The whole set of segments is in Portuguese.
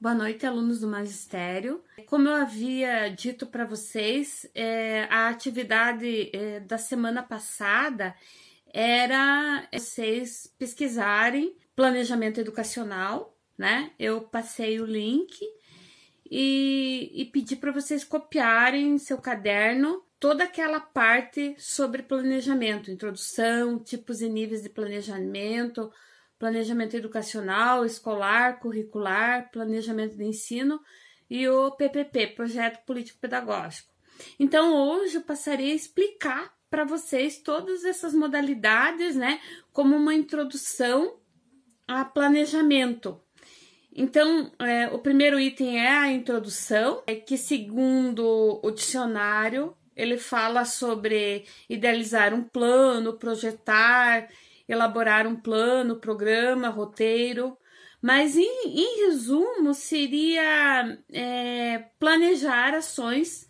Boa noite, alunos do magistério. Como eu havia dito para vocês, a atividade da semana passada era vocês pesquisarem planejamento educacional, né? Eu passei o link e pedi para vocês copiarem em seu caderno toda aquela parte sobre planejamento, introdução, tipos e níveis de planejamento, planejamento educacional, escolar, curricular, planejamento de ensino e o PPP, Projeto Político Pedagógico. Então, hoje eu passarei a explicar para vocês todas essas modalidades, né, como uma introdução a planejamento. Então, o primeiro item é a introdução, que segundo o dicionário, ele fala sobre idealizar um plano, projetar, elaborar um plano, programa, roteiro, mas em resumo seria planejar ações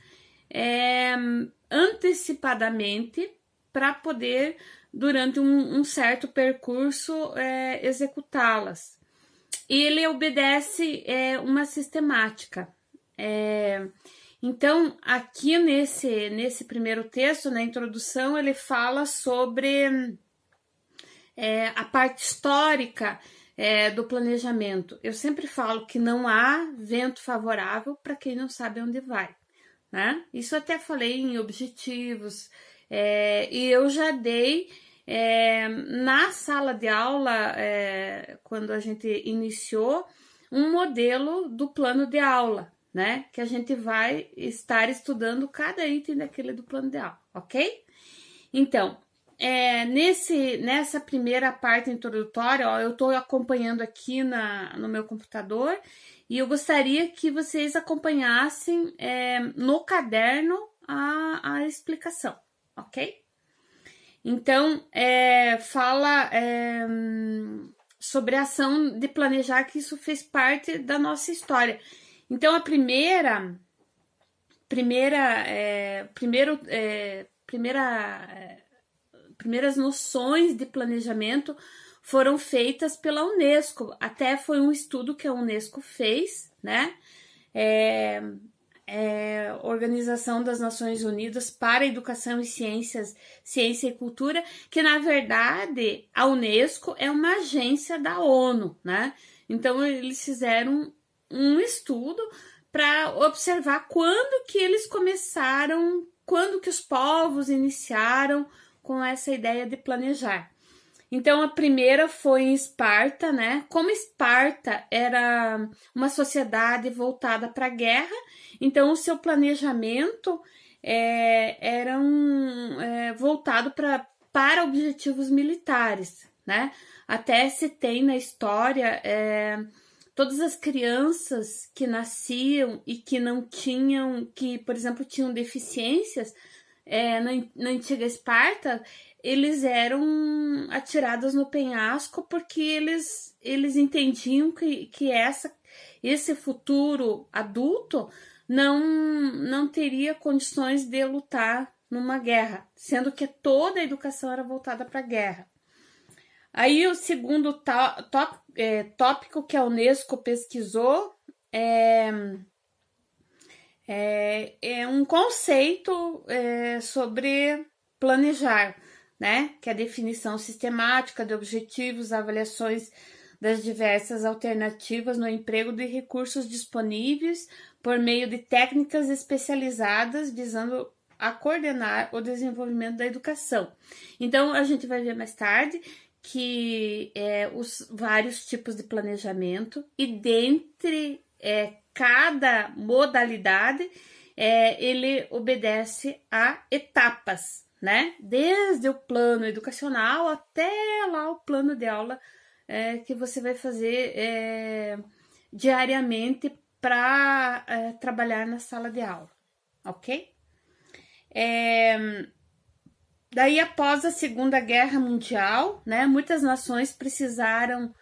antecipadamente para poder, durante um certo percurso, executá-las. E ele obedece uma sistemática. Então, aqui nesse primeiro texto, na introdução, ele fala sobre a parte histórica do planejamento. Eu sempre falo que não há vento favorável para quem não sabe onde vai, né? Isso até falei em objetivos, e eu já dei na sala de aula, quando a gente iniciou, um modelo do plano de aula, né? Que a gente vai estar estudando cada item daquele do plano de aula, ok? Então, nessa primeira parte introdutória, ó, eu estou acompanhando aqui no meu computador e eu gostaria que vocês acompanhassem no caderno a explicação, ok? Então, fala sobre a ação de planejar, que isso fez parte da nossa história. Então, a primeiras noções de planejamento foram feitas pela Unesco. Até foi um estudo que a Unesco fez, né? Organização das Nações Unidas para a Educação e Ciência e Cultura, que na verdade a Unesco é uma agência da ONU, né? Então eles fizeram um estudo para observar quando que eles começaram, quando que os povos iniciaram com essa ideia de planejar. Então, a primeira foi em Esparta, né? Como Esparta era uma sociedade voltada para a guerra, então o seu planejamento era voltado para objetivos militares, né? Até se tem na história todas as crianças que nasciam e que não tinham, que, por exemplo, tinham deficiências, na antiga Esparta, eles eram atirados no penhasco porque eles entendiam que esse futuro adulto não teria condições de lutar numa guerra, sendo que toda a educação era voltada para a guerra. Aí o segundo tópico que a Unesco pesquisou é um conceito sobre planejar, né? Que é a definição sistemática de objetivos, avaliações das diversas alternativas no emprego de recursos disponíveis por meio de técnicas especializadas visando a coordenar o desenvolvimento da educação. Então, a gente vai ver mais tarde que os vários tipos de planejamento e dentre cada modalidade ele obedece a etapas, né? Desde o plano educacional até lá o plano de aula que você vai fazer diariamente para trabalhar na sala de aula, ok? Daí, após a Segunda Guerra Mundial, né, muitas nações precisaram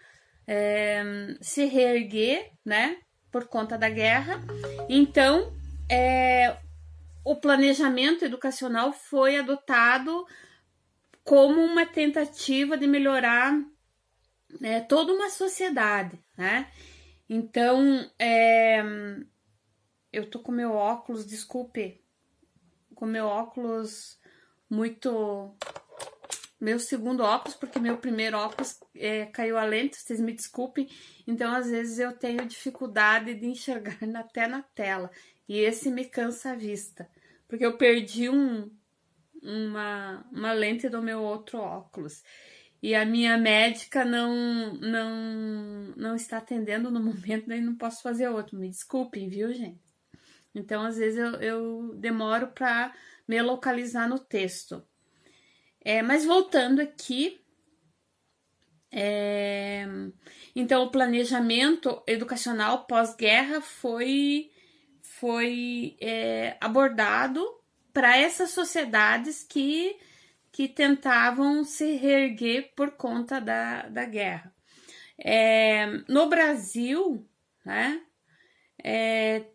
se reerguer, né, por conta da guerra. Então, o planejamento educacional foi adotado como uma tentativa de melhorar toda uma sociedade, né? Então, eu tô com meu óculos, desculpe, com meu óculos muito... Meu segundo óculos, porque meu primeiro óculos caiu a lente, vocês me desculpem. Então, às vezes, eu tenho dificuldade de enxergar até na tela. E esse me cansa a vista, porque eu perdi uma lente do meu outro óculos. E a minha médica não está atendendo no momento, daí não posso fazer outro. Me desculpem, viu, gente? Então, às vezes, eu demoro para me localizar no texto. Mas voltando aqui, então o planejamento educacional pós-guerra foi abordado para essas sociedades que tentavam se reerguer por conta da guerra. No Brasil, né,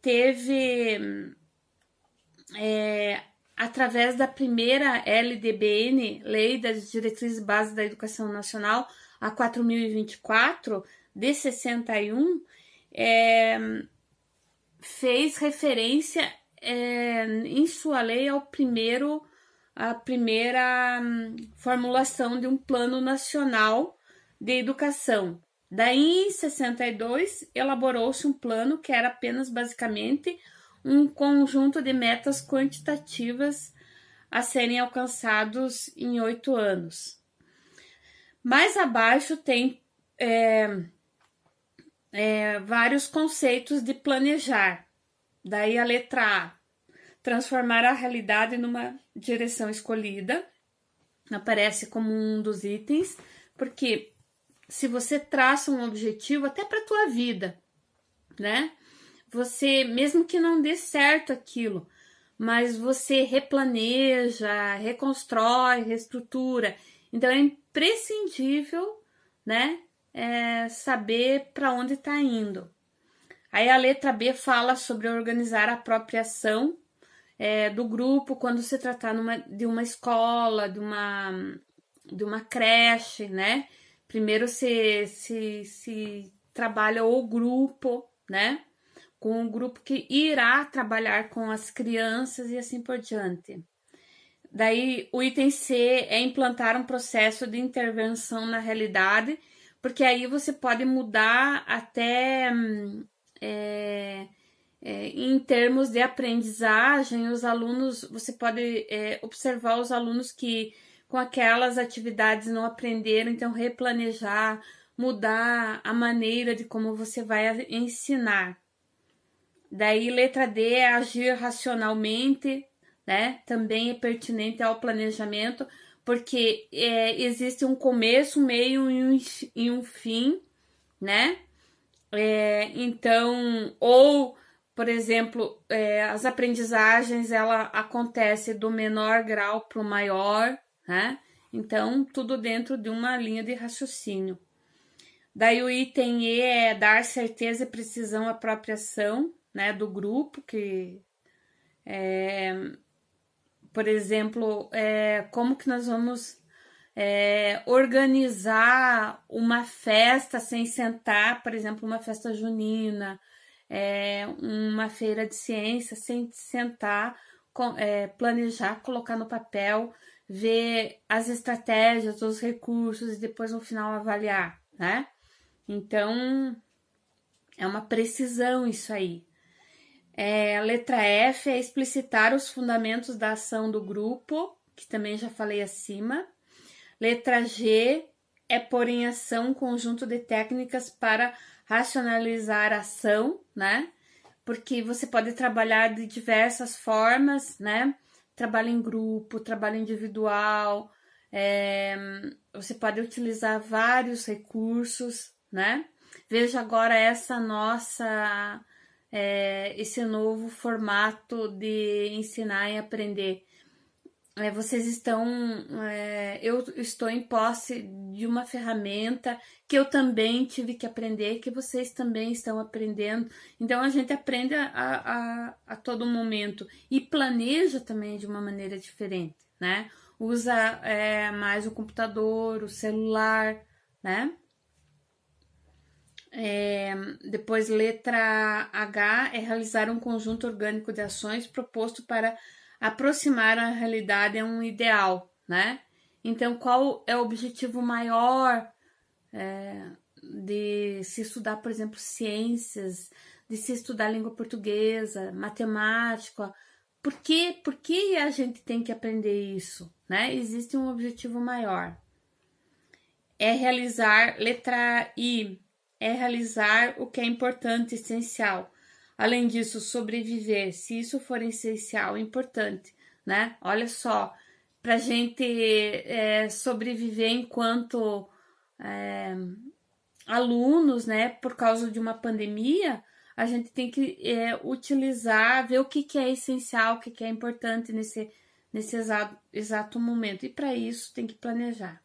teve... através da primeira LDBN, Lei das Diretrizes Básicas da Educação Nacional, a 4.024, de 61, fez referência em sua lei a primeira formulação de um Plano Nacional de Educação. Daí, em 62, elaborou-se um plano que era apenas, basicamente, um conjunto de metas quantitativas a serem alcançados em 8 anos. Mais abaixo tem vários conceitos de planejar. Daí a letra A, transformar a realidade numa direção escolhida, aparece como um dos itens, porque se você traça um objetivo até para a tua vida, né? Você, mesmo que não dê certo aquilo, mas você replaneja, reconstrói, reestrutura. Então é imprescindível, né, saber para onde está indo. Aí a letra B fala sobre organizar a própria ação do grupo quando se tratar de uma escola, de uma creche, né? Primeiro se trabalha o grupo, né? Com um grupo que irá trabalhar com as crianças e assim por diante. Daí, o item C é implantar um processo de intervenção na realidade, porque aí você pode mudar até em termos de aprendizagem, os alunos, você pode observar os alunos que com aquelas atividades não aprenderam, então replanejar, mudar a maneira de como você vai ensinar. Daí, letra D é agir racionalmente, né? Também é pertinente ao planejamento, porque existe um começo, um meio e um fim, né? Então, ou, por exemplo, as aprendizagens, ela acontece do menor grau para o maior, né? Então, tudo dentro de uma linha de raciocínio. Daí o item E é dar certeza e precisão à própria ação, né, do grupo, que por exemplo, como que nós vamos organizar uma festa sem sentar, por exemplo, uma festa junina, uma feira de ciência sem sentar, planejar, colocar no papel, ver as estratégias, os recursos e depois no final avaliar, né? Então, é uma precisão isso aí. A letra F é explicitar os fundamentos da ação do grupo, que também já falei acima. Letra G é pôr em ação um conjunto de técnicas para racionalizar a ação, né? Porque você pode trabalhar de diversas formas, né? Trabalho em grupo, trabalho individual, você pode utilizar vários recursos, né? Veja agora esse novo formato de ensinar e aprender. Eu estou em posse de uma ferramenta que eu também tive que aprender, que vocês também estão aprendendo. Então a gente aprende a todo momento e planeja também de uma maneira diferente, né? Usa mais o computador, o celular, né? Depois, letra H é realizar um conjunto orgânico de ações proposto para aproximar a realidade a um ideal, né? Então, qual é o objetivo maior de se estudar, por exemplo, ciências, de se estudar língua portuguesa, matemática? Por que a gente tem que aprender isso, né? Existe um objetivo maior. É realizar, letra I, é realizar o que é importante, essencial. Além disso, sobreviver, se isso for essencial, importante, né? Olha só, para a gente sobreviver enquanto alunos, né? Por causa de uma pandemia, a gente tem que utilizar, ver o que é essencial, o que é importante nesse exato momento. E para isso tem que planejar.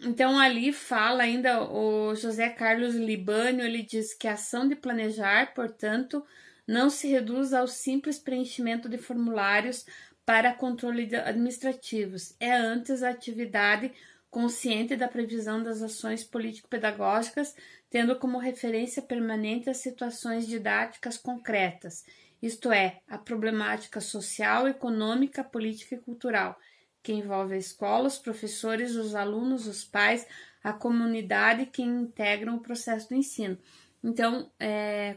Então ali fala ainda o José Carlos Libânio, ele diz que a ação de planejar, portanto, não se reduz ao simples preenchimento de formulários para controle administrativos. É antes a atividade consciente da previsão das ações político-pedagógicas, tendo como referência permanente as situações didáticas concretas, isto é, a problemática social, econômica, política e cultural, que envolve a escola, os professores, os alunos, os pais, a comunidade que integram o processo do ensino. Então,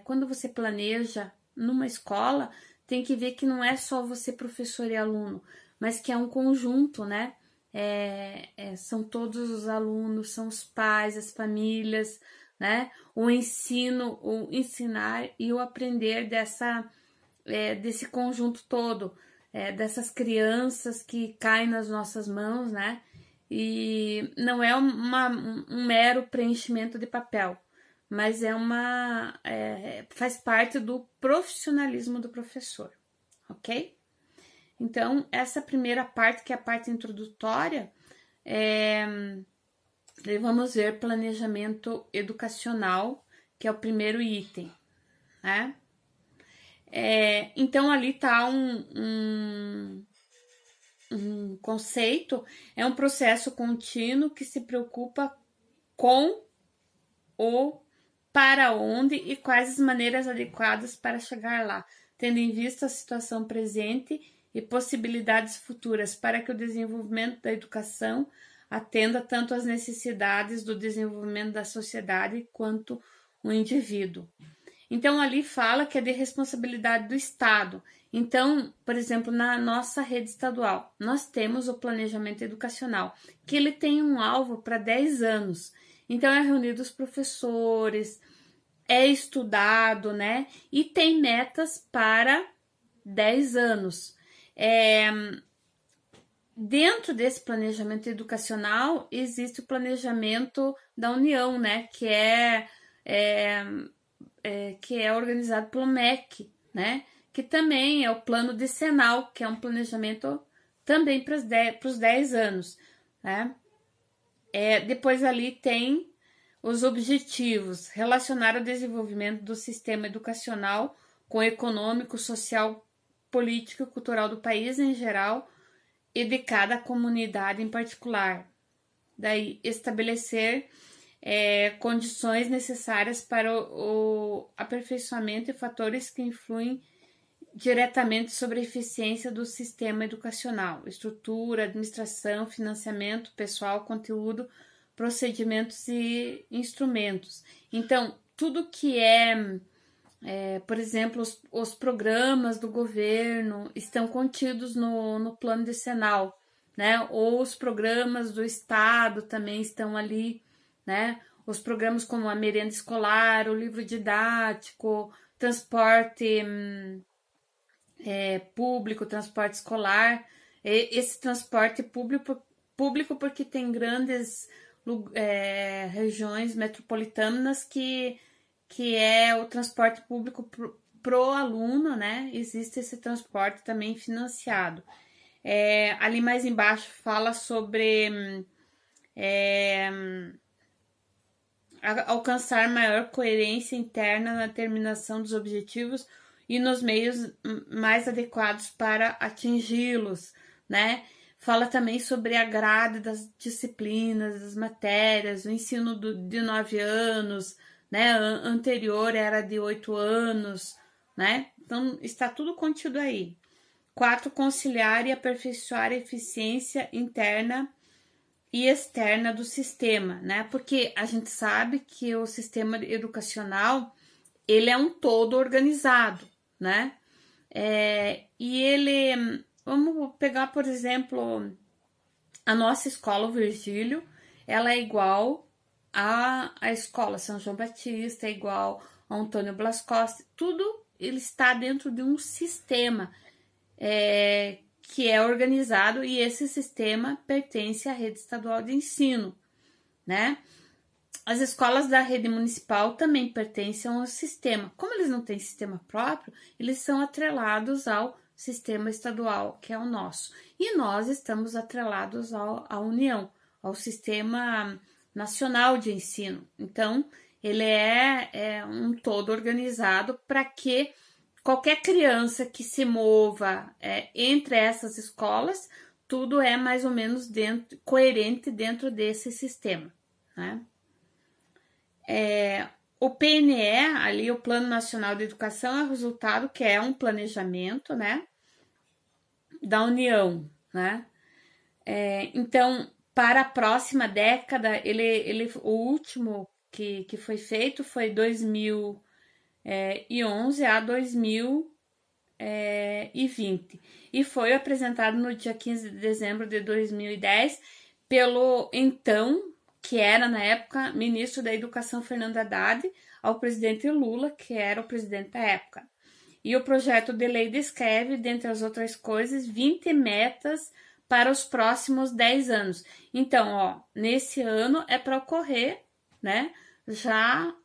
quando você planeja numa escola, tem que ver que não é só você, professor e aluno, mas que é um conjunto, né? São todos os alunos, são os pais, as famílias, né? O ensino, o ensinar e o aprender desse conjunto todo. Dessas crianças que caem nas nossas mãos, né? E não é um mero preenchimento de papel, mas faz parte do profissionalismo do professor, ok? Então, essa primeira parte, que é a parte introdutória, vamos ver planejamento educacional, que é o primeiro item, né? Então, ali está um conceito, é um processo contínuo que se preocupa com o para onde e quais as maneiras adequadas para chegar lá, tendo em vista a situação presente e possibilidades futuras para que o desenvolvimento da educação atenda tanto às necessidades do desenvolvimento da sociedade quanto o indivíduo. Então, ali fala que é de responsabilidade do Estado. Então, por exemplo, na nossa rede estadual, nós temos o planejamento educacional, que ele tem um alvo para 10 anos. Então, é reunido os professores, é estudado, né? E tem metas para 10 anos. Dentro desse planejamento educacional, existe o planejamento da União, né? Que é organizado pelo MEC, né? Que também é o plano decenal, que é um planejamento também para os 10 anos, né? Depois ali tem os objetivos, relacionar o desenvolvimento do sistema educacional com o econômico, social, político e cultural do país em geral e de cada comunidade em particular. Daí, estabelecer condições necessárias para o aperfeiçoamento e fatores que influem diretamente sobre a eficiência do sistema educacional, estrutura, administração, financiamento, pessoal, conteúdo, procedimentos e instrumentos. Então, tudo que por exemplo, os programas do governo estão contidos no plano decenal, né? Ou os programas do Estado também estão ali, né? Os programas como a merenda escolar, o livro didático, transporte público, transporte escolar. Esse transporte público porque tem grandes regiões metropolitanas que é o transporte público pro aluno, né? Existe esse transporte também financiado. Ali mais embaixo fala sobre alcançar maior coerência interna na determinação dos objetivos e nos meios mais adequados para atingi-los, né? fala também sobre a grade das disciplinas, das matérias, o ensino de 9 anos, né? Anterior era de 8 anos, né? Então, está tudo contido aí. 4, conciliar e aperfeiçoar a eficiência interna e externa do sistema, né? Porque a gente sabe que o sistema educacional, ele é um todo organizado, né? E ele, vamos pegar, por exemplo, a nossa escola, o Virgílio, ela é igual à escola São João Batista, é igual a Antônio Blas Costa, tudo ele está dentro de um sistema que é organizado, e esse sistema pertence à rede estadual de ensino, né? As escolas da rede municipal também pertencem ao sistema. Como eles não têm sistema próprio, eles são atrelados ao sistema estadual, que é o nosso. E nós estamos atrelados à União, ao Sistema Nacional de Ensino. Então, ele é um todo organizado para que qualquer criança que se mova entre essas escolas, tudo é mais ou menos coerente dentro desse sistema, né? O PNE, ali, o Plano Nacional de Educação, é o resultado que é um planejamento, né, da União, né? Então, para a próxima década, o último que foi feito foi 2011 a 2020 e foi apresentado no dia 15 de dezembro de 2010 pelo então, que era na época ministro da Educação Fernando Haddad, ao presidente Lula, que era o presidente da época. E o projeto de lei descreve, dentre as outras coisas, 20 metas para os próximos 10 anos. Então, nesse ano é para ocorrer, né, já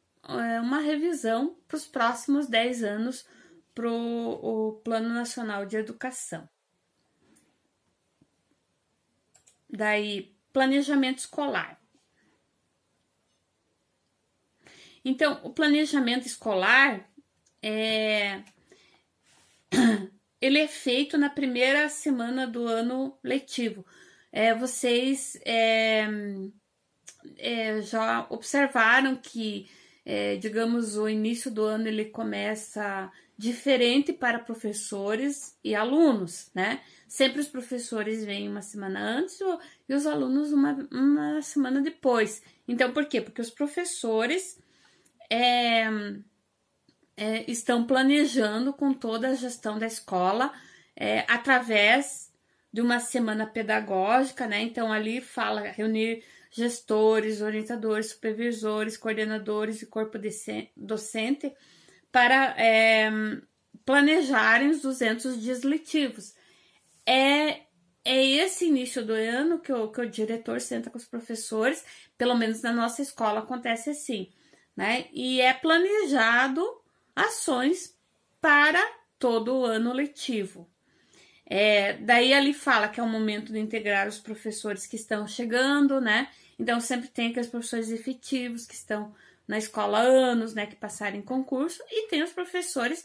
uma revisão para os próximos 10 anos para o Plano Nacional de Educação. Daí, planejamento escolar. Então, o planejamento escolar ele é feito na primeira semana do ano letivo. Vocês já observaram que, digamos, o início do ano ele começa diferente para professores e alunos, né? Sempre os professores vêm uma semana antes e os alunos uma semana depois. Então, por quê? Porque os professores estão planejando com toda a gestão da escola através de uma semana pedagógica, né? Então, ali fala reunir gestores, orientadores, supervisores, coordenadores e corpo docente para planejarem os 200 dias letivos. É esse início do ano que o diretor senta com os professores, pelo menos na nossa escola acontece assim, né? E é planejado ações para todo o ano letivo. Daí ali fala que é o momento de integrar os professores que estão chegando, né? Então sempre tem aqueles professores efetivos que estão na escola há anos, né? Que passaram em concurso, e tem os professores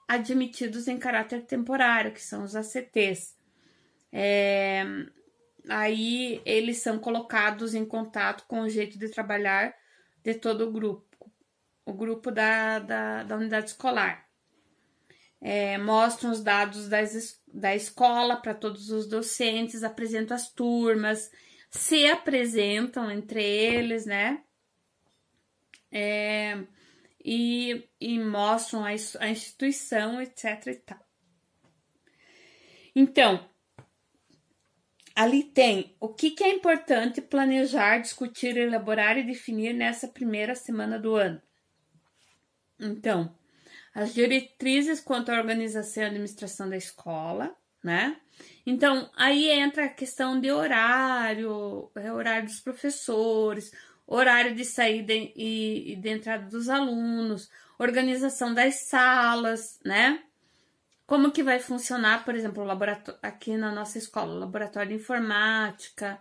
admitidos em caráter temporário, que são os ACTs. Aí eles são colocados em contato com o jeito de trabalhar de todo o grupo da unidade escolar. Mostram os dados da escola para todos os docentes, apresentam as turmas, se apresentam entre eles, né? E mostram a instituição, etc. e tal. Então, ali tem o que é importante planejar, discutir, elaborar e definir nessa primeira semana do ano. Então, as diretrizes quanto à organização e administração da escola, né? Então, aí entra a questão de horário dos professores, horário de saída e de entrada dos alunos, organização das salas, né? Como que vai funcionar, por exemplo, o laboratório, aqui na nossa escola, o laboratório de informática,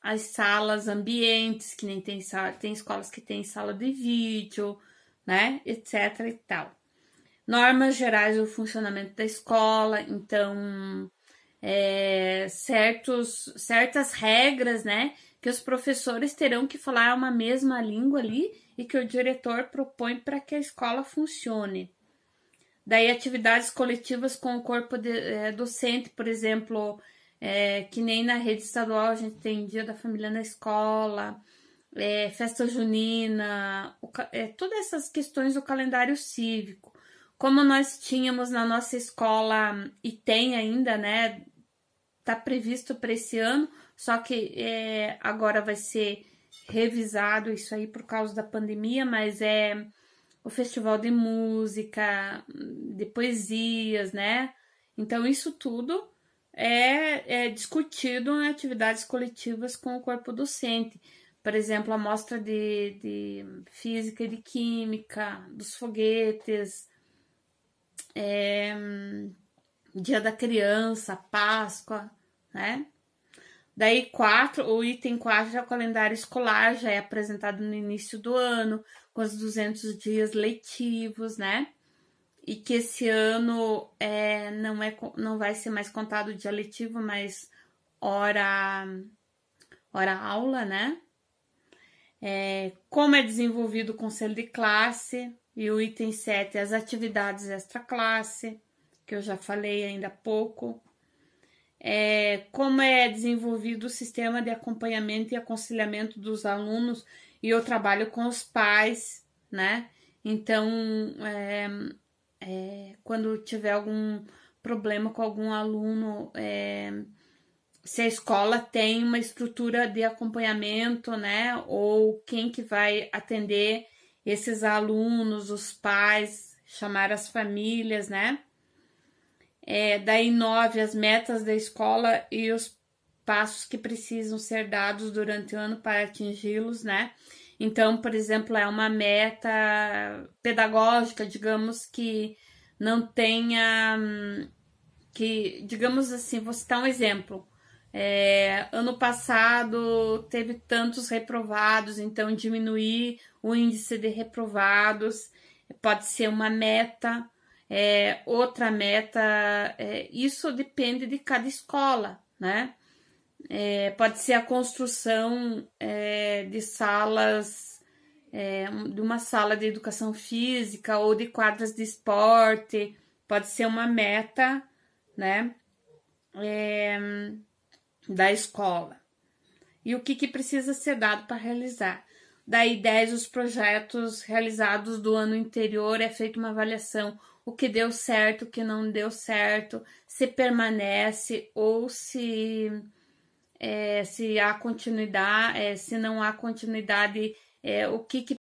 as salas ambientes, que nem tem escolas que tem sala de vídeo, né, etc e tal. Normas gerais do funcionamento da escola, então certas regras, né? Que os professores terão que falar uma mesma língua ali e que o diretor propõe para que a escola funcione. Daí atividades coletivas com o corpo docente, por exemplo, que nem na rede estadual a gente tem Dia da Família na escola, festa junina, todas essas questões do calendário cívico. Como nós tínhamos na nossa escola e tem ainda, né? Tá previsto para esse ano, só que agora vai ser revisado isso aí por causa da pandemia, mas o festival de música, de poesias, né? Então, isso tudo é discutido em atividades coletivas com o corpo docente. Por exemplo, a mostra de física e de química, dos foguetes, Dia da Criança, Páscoa, né? Daí, o item 4 é o calendário escolar, já é apresentado no início do ano, com os 200 dias letivos, né? E que esse ano não vai ser mais contado dia letivo, mas hora aula, né? Como é desenvolvido o conselho de classe, e o item 7 é as atividades extra-classe, que eu já falei ainda há pouco. Como é desenvolvido o sistema de acompanhamento e aconselhamento dos alunos e o trabalho com os pais, né? Então, quando tiver algum problema com algum aluno, se a escola tem uma estrutura de acompanhamento, né? Ou quem que vai atender esses alunos, os pais, chamar as famílias, né? Daí 9, as metas da escola e os passos que precisam ser dados durante o ano para atingi-los, né? Então, por exemplo, é uma meta pedagógica, digamos, que não tenha, digamos assim, vou citar um exemplo. Ano passado teve tantos reprovados, então diminuir o índice de reprovados pode ser uma meta. Outra meta, isso depende de cada escola, né? Pode ser a construção de salas, de uma sala de educação física ou de quadras de esporte, pode ser uma meta, né? Da escola. E o que precisa ser dado para realizar? Daí 10, os projetos realizados do ano anterior, é feita uma avaliação, o que deu certo, o que não deu certo, se permanece ou se há continuidade, se não há continuidade, o que